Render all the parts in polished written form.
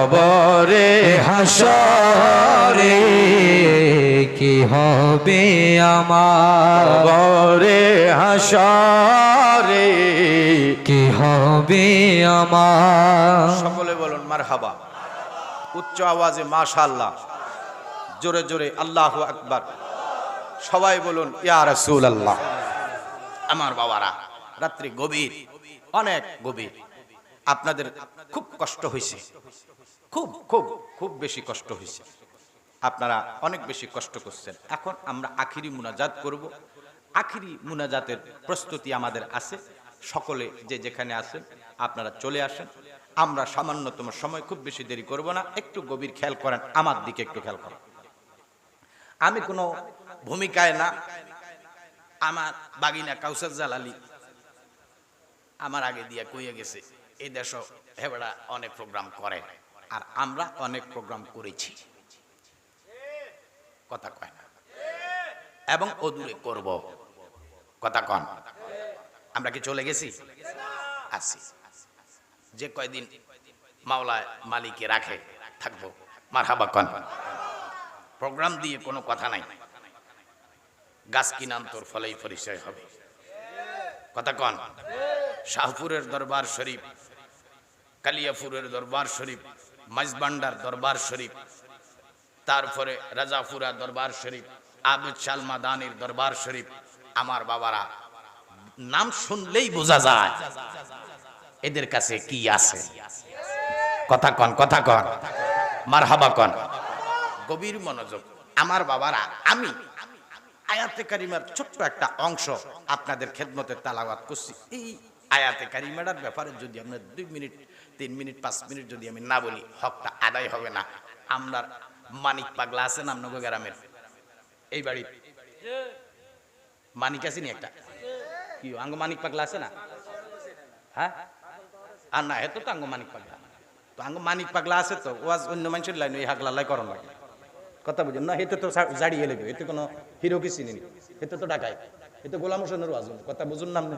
কবরে হাসরে কি হবে আমার, কবরে হাসরে কি হবে আমার। সকলে বলুন মারহাবা, উচ্চ আওয়াজে মাশাআল্লাহ, জোরে জোরে আল্লাহু আকবার। সবাই বলুন ইয়া রাসূলুল্লাহ। আমার বাবারা, রাত্রি গভীর, অনেক গভীর, আপনাদের খুব কষ্ট হয়েছে, খুব খুব খুব বেশি কষ্ট হয়েছে, আপনারা অনেক বেশি কষ্ট করছেন। এখন আমরা আখিরি মুনাজাত করব। আখিরি মুনাজাতের প্রস্তুতি আমাদের আছে। সকলে যে যেখানে আছেন আপনারা চলে আসেন। আমরা সামান্যতম সময়, খুব বেশি দেরি করব না। একটু গভীর খেয়াল করেন, আমার দিকে একটু খেয়াল করেন। আমি কোনো ভূমিকায় না, আমার বাগিনা কাউসার জালালি আমার আগে দিয়া কইয়া গেছে এই দেশ হেবড়া অনেক প্রোগ্রাম করে, আর আমরা অনেক প্রোগ্রাম করেছি, কথা কয় না, এবং অদূরে করব, কথা কন। আমরা কি চলে গেছি? আছি। যে কয়দিন মাওলা মালিকে রাখে থাকবো, মারহাবা কন। প্রোগ্রাম দিয়ে কোনো কথা নাই, গাছ কিনান তোর ফলেই পরিচয় হবে, কথা কন। শাহপুরের দরবার শরীফ, কালিয়াপুরের দরবার শরীফ, মাইজবান্ডার দরবার শরীফ, তারপরে রাজাপুরা দরবার শরীফ, আবুদ শালমাদানির দরবার শরীফ। আমার বাবারা, নাম শুনলেই বোঝা যায় এদের কাছে কি আছে, কথা কন, কথা কন, মারহাবা কন। গভীর মনোযোগ আমার বাবারা। আমি আয়াতে কারিমার ছোট্ট একটা অংশ আপনাদের খেদমতে তেলাওয়াত করছি। এই আয়াতে কারিমার ব্যাপারে যদি আমরা 2 মিনিট 3 মিনিট 5 মিনিট যদি আমি না বলি, হকটা আদায় হবে না। আমরা মানিক পাগলা আছেন আপনাদের গ্রামের, এই বাড়ি মানিক আসেনি একটা, কি আঙ্গ মানিক পাগলা আছে না? হ্যাঁ, আর না হেতো তো আঙ্গ মানিক পাগলা, তো আঙ্গ মানিক পাগলা আছে তো ওয়াজ অন্য মানুষের লাইন এই হাগলা লাই করন লাগে, কথা বুঝেন না? হেতে তো জাড়িয়ে লেগে, এতে কোনো হিরো কি চিনি, হেতে তো ডাকায়, এতে গোলাম হোসেনের ওয়াজ, কথা বুঝুন না আপনি?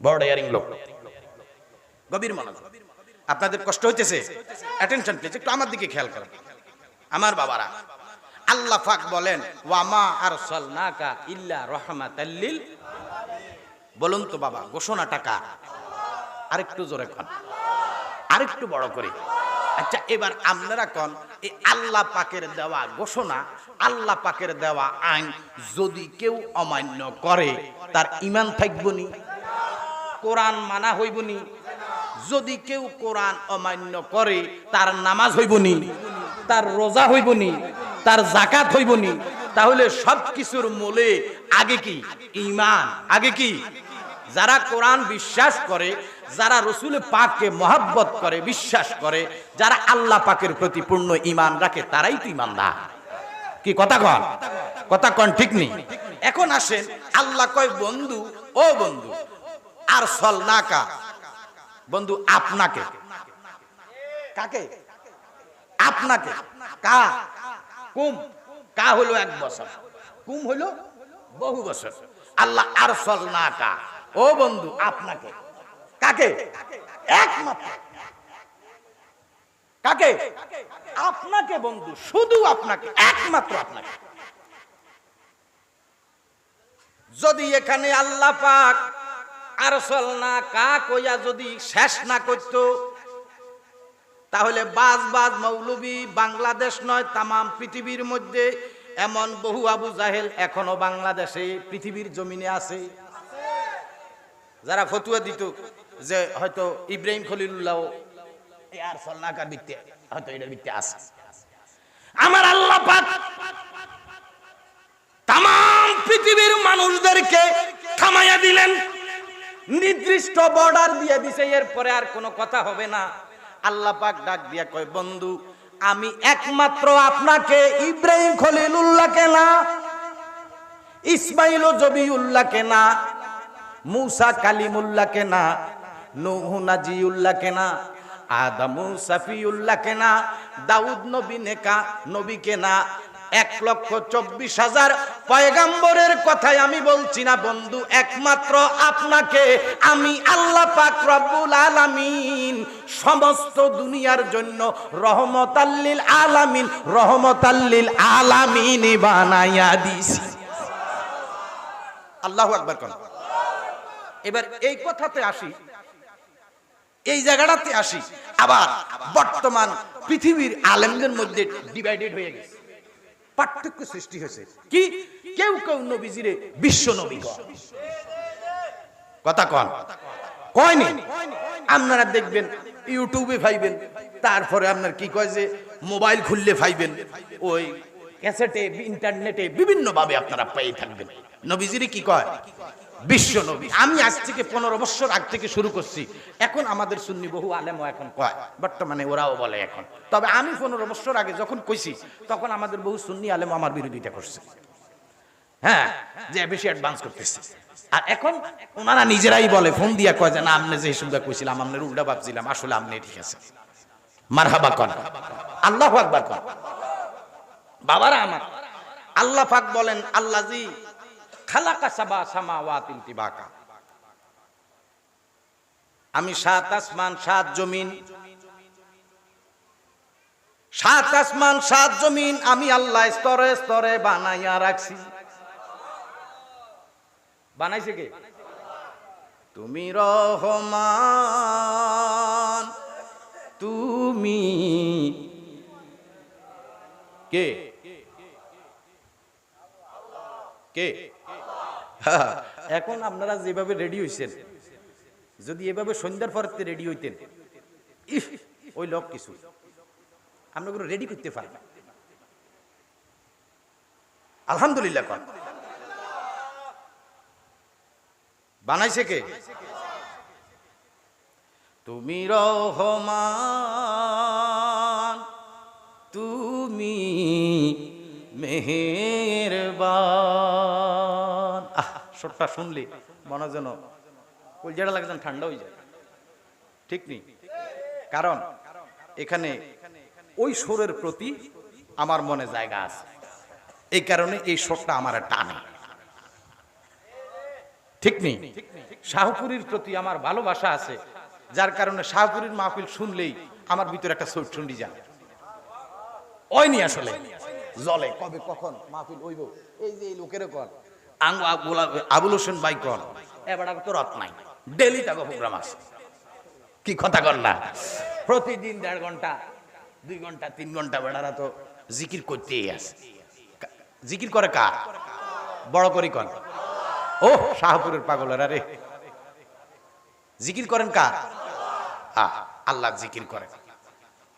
বড় ইয়ারিং লোক। গভীর মনোযোগ, আপনাদের কষ্ট হইতেছে, অ্যাটেনশন প্লিজ, একটু আমার দিকে খেয়াল করেন। আমার বাবারা, আল্লাহ পাক বলেন ওয়ামা আরসালনাকা ইল্লা রাহমাতাল লিল। বলুন তো বাবা, ঘোষণাটা কার? আরেকটু জোরে কন, আরেকটু বড় করে। আচ্ছা, এবার আপনারা কন, এই আল্লাহ পাকের দেওয়া ঘোষণা, আল্লাহ পাকের দেওয়া আইন যদি কেউ অমান্য করে তার ঈমান থাকবনি? কোরআন মানা হইবনি? যদি কেউ কোরআন অমান্য করে তার নামাজ হইবনি, তার রোজা হইবনি, তার যাকাত হইবনি? তাহলে সবকিছুর মূলে আগে কি? ঈমান। আগে কি? যারা কোরআন বিশ্বাস করে, যারা রাসূল পাককে মহব্বত করে, বিশ্বাস করে, যারা আল্লাহ পাকের প্রতি পূর্ণ ঈমান রাখে, তারাই তো ঈমানদার। কি কথা কন? কথা কন, ঠিক নেই? এখন আসেন, আল্লাহ কয় বন্ধু, ও বন্ধু, আরসালনাকা, বন্ধু আপনাকে। কাকে? আপনাকে। কা? কুম। কা হলো 1 বছর, কুম হলো বহু বছর। আল্লাহ আরসালনাকা, ও বন্ধু আপনাকে। কাকে? একমাত্র। কাকে? আপনাকে বন্ধু, শুধু আপনাকে, একমাত্র আপনাকে। যদি এখানে আল্লাহ পাক আরসালনাকা কইয়া যদি শেষ না করত, তাহলে বাজ মৌলবী বাংলাদেশ নয়, তাম পৃথিবীর মধ্যে এমন বহু আবু জাহেল এখনো বাংলাদেশে পৃথিবীর জমিনে আছে, যারা ফতুয়া দিত যে হয়তো ইব্রাহিম খলিলুল্লাহ এই আরসালনাকার ভিত্তি হয়তো এটার ভিত্তি আছে। আমার আল্লাহ পাক তাম পৃথিবীর মানুষদেরকে থামাইয়া দিলেন, নির্দিষ্ট বর্ডার দিয়ে দিছে, এরপরে আর কোনো কথা হবে না। আল্লাহ পাক ডাক দিয়া কয় বন্ধু, আমি একমাত্র আপনাকে, ইব্রাহিম খলিলুল্লাহকে না, ইসমাইল ও জবিউল্লাহকে না, মুসা কালিমুল্লাহকে না, নূহ নাজিউল্লাহকে না, আদম সাফিউল্লাহকে না, দাউদ নবী নেকা নবীকে না, 1,24,000 পয়গাম্বরের কথাই আমি বলছি না বন্ধু, একমাত্র আপনাকে আমি আল্লাহ পাক রব্বুল আলামিন সমস্ত দুনিয়ার জন্য রহমতাল্লিল আলামিন বানাইয়া দিছি। আল্লাহু আকবার কোন। এবার এই কথাতে আসি, এই জায়গাটাতে আসি, আবার বর্তমান পৃথিবীর আলেমদের মধ্যে ডিভাইডেড হয়ে গেছে, পার্থক্য সৃষ্টি হয়েছে। কি কেউ কেউ নবীজিরে বিশ্ব নবী কয়, কথা কন কয়নি? আপনারা দেখবেন ইউটিউবে পাইবেন, তারপরে আপনার কি কয় যে মোবাইল খুললে পাইবেন, ওই ক্যাসেটে ইন্টারনেটে বিভিন্ন ভাবে আপনারা পেয়ে থাকবেন। নবীজিরে কি কয়? বিশ্ব নবী। আমি আজ থেকে 15 বছর আগ থেকে শুরু করছি, এখন আমাদের সুন্নি বহু আলেমও এখন কয়, বর্তমানে ওরাও বলে এখন। তবে আমি 15 বছর আগে যখন কইছি তখন আমাদের বহু সুন্নি আলেম আমার বিরোধিতা করছে, হ্যাঁ, যে বেশি অ্যাডভান্স করতেছে। আর এখন ওনারা নিজেরাই বলে, ফোন দিয়া কয় যে না, আপনি যে সুবিধা কইছিলাম আপনার উল্টা ভাবছিলাম, আসলে আপনি ঠিক আছে। মারহাবা কন, আল্লাহু আকবার কন। বাবারা আমার, আল্লাহ পাক বলেন আল্লাযী খালাকা সাবা সামাওয়াতিন তিবাকা, আমি 7 আসমান 7 জমিন, 7 আসমান 7 জমিন আমি আল্লাহ স্তরে স্তরে বানাইয়া রাখছি। বানাইছে কে? তুমি রহমান, তুমি কে? কে? এখন আপনারা যেভাবে রেডি হইছেন, যদি এভাবে সন্ধ্যার পরে রেডি হইতেন, ইহ ওই লোক কিছু আমরা রেডি করতে পারি না। আলহামদুলিল্লাহ কর। বানাইছে কে? তুমি রহমান, তুমি মেহেরবান। সুরটা শুনলি মনে যেন কলজাটা লাগে, যেন ঠান্ডা হয়ে যায়, ঠিক নেই? কারণ এখানে ওই সুরের প্রতি আমার মনে জায়গা আছে, এই কারণে এই সুরটা আমার টানে, ঠিক নেই? শাহপুরীর প্রতি আমার ভালোবাসা আছে, যার কারণে শাহপুরীর মাহফিল শুনলেই আমার ভিতরে একটা সুর শুনলি যায়, ওইনি আসলে জলে কবে কখন মাহফিল হইব। এই যে লোকের কর আবুল হোসেন ভাই কর, এবার তো রত নাই, ডেলি তাকে প্রোগ্রাম আছে, কি কথা কর না? প্রতিদিন 1.5 ঘন্টা 2 ঘন্টা 3 ঘন্টা বেড়ারা তো জিকির করতেই আছে। জিকির করে কার? বড় করি কর। ও শাহপুরের পাগলেরা রে, জিকির করেন কার? আল্লাহ জিকির করে।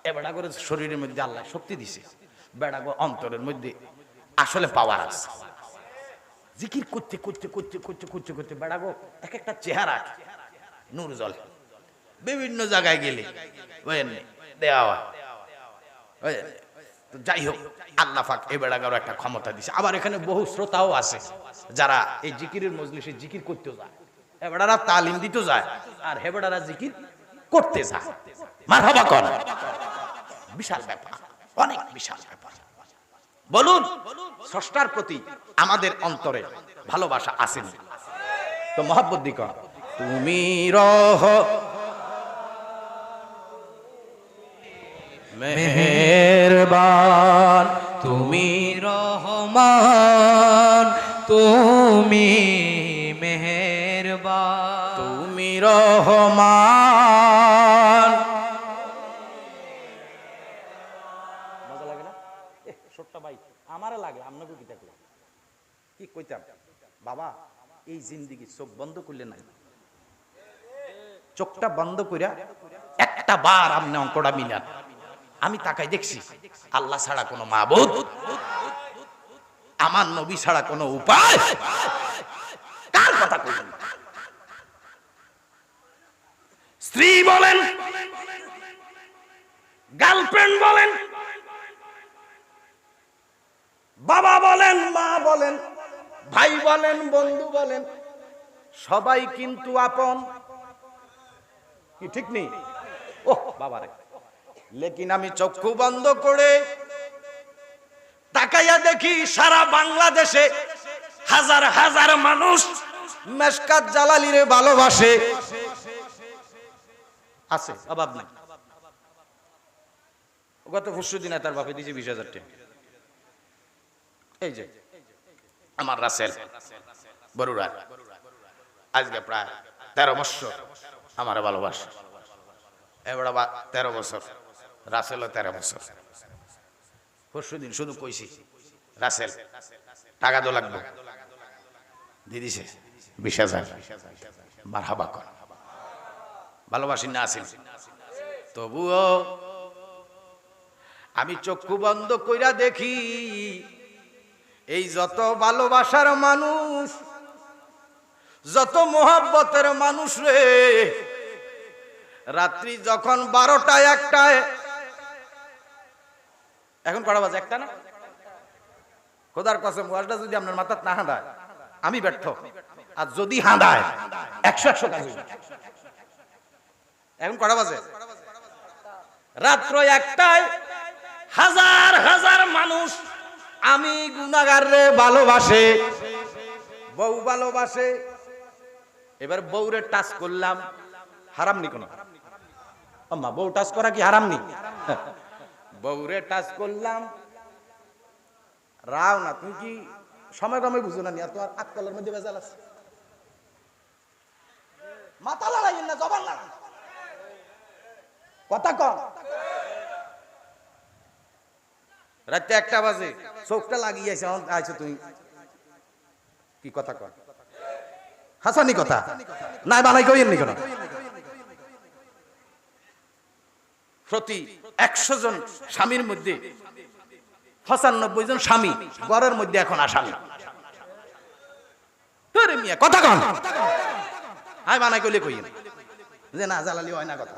এবেড়া করে শরীরের মধ্যে আল্লাহ শক্তি দিছে, বেড়া অন্তরের মধ্যে আসলে পাওয়ার আছে। জিকির করতে করতে করতে করতে করতে করতে বেড়া গো এক একটা চেহারা নূর জ্বলে, বিভিন্ন জায়গায় গেলে দেওয়া। যাই হোক, আল্লাহ পাক এই বেড়াগারও একটা ক্ষমতা দিছে। আবার এখানে বহু শ্রোতাও আছে যারা এই জিকিরের মজলিসে জিকির করতেও যায়, হেবেড়ারা তালিম দিতে যায়, আর হেবেড়ারা জিকির করতে যায়। মারহাবা কর। বিশাল ব্যাপার, অনেক বিশাল ব্যাপার। বলুন, স্রষ্টার প্রতি আমাদের অন্তরে ভালোবাসা আসেনি তো মহব্বত দি কর। তুমি মেহেরবান, তুমি রহমান, তুমি মেহেরবান, তুমি রহমান। মজা লাগে না? ছোট্ট ভাই আমারে লাগে, আপনাকে কি থাকলো কি কইতাম বাবা, এই জিন্দিগি চোখ বন্ধ করলে নাই, চোখটা বন্ধ কইরা একটা বার আপনি অঙ্কটা মিলান। আমি তাকাই দেখছি আল্লাহ ছাড়া কোনো মাবুদ, আমার নবী ছাড়া কোনো উপায়, কার কথা কইলেন? স্ত্রী বলেন, গার্লফ্রেন্ড বলেন, বাবা বলেন, মা বলেন, ভাই বলেন, বন্ধু বলেন, সবাই কিন্তু আপন, কি ঠিক নেই? ওহ বাবারে, লেকিন আমি চক্ষু বন্ধ করে তাকাইয়া দেখি সারা বাংলাদেশে হাজার হাজার মানুষ মেশকাত জালালিরে ভালোবাসে, আছে অভাব নাই। গত পরশু দিনে তার বাপে দিয়েছে 20,000 টাকা। এই যে আমার রাসেল বরুড়া আজকে প্রায় 13 বছর আমার ভালোবাসা, এবার 13 বছর, রাসেলও 13 বছর। পরশু দিন শুধু কইছি রাসেল টাকা তো লাগবে, দিয়ে দিছে 20,000। মারহাবা কর, ভালোবাসি না আসেন। তবুও আমি চক্ষু বন্ধ কইরা দেখি এই যত ভালোবাসার মানুষ, যত মোহাব্বতের মানুষ রে, রাত্রি যখন 12টায় 1টায়, এখন কটা বাজে? 1টা না? খোদার কসম ওয়াজটা যদি আপনার মাথাত না হাঁদায় আমি ব্যর্থ, আর যদি হাঁদায় 100 কাজ হইবে। এখন কটা বাজে? রাত্র 1টায় হাজার হাজার মানুষ আমি গুনাহগার রে ভালোবাসে, বউ ভালোবাসে। এবার বউরে টাচ করলাম, হারাম নি কোন? আম্মা বউ টাচ করা কি হারাম নি? বউরে টাচ করলাম, রাও না তুমি কি সময় কমে বুঝো না? আর তোমার আক্কলের মধ্যে ভেজাল আছে। মাথা লড়াইয়েন না, জবান লড়াই, কথা কম। রাতে 1টা বাজে, চোখটা লাগিয়েছে, আইছো তুমি কি কথা কর? হাসানি কথা নাই, বানাই কইেন নি কেন? প্রতি 100 জন স্বামীর মধ্যে 95 জন স্বামী ঘরের মধ্যে এখন আসামি। তোরে মিয়া কথা কন, আই বানাই কইলে কইেন যে না জালালি হয় না কথা।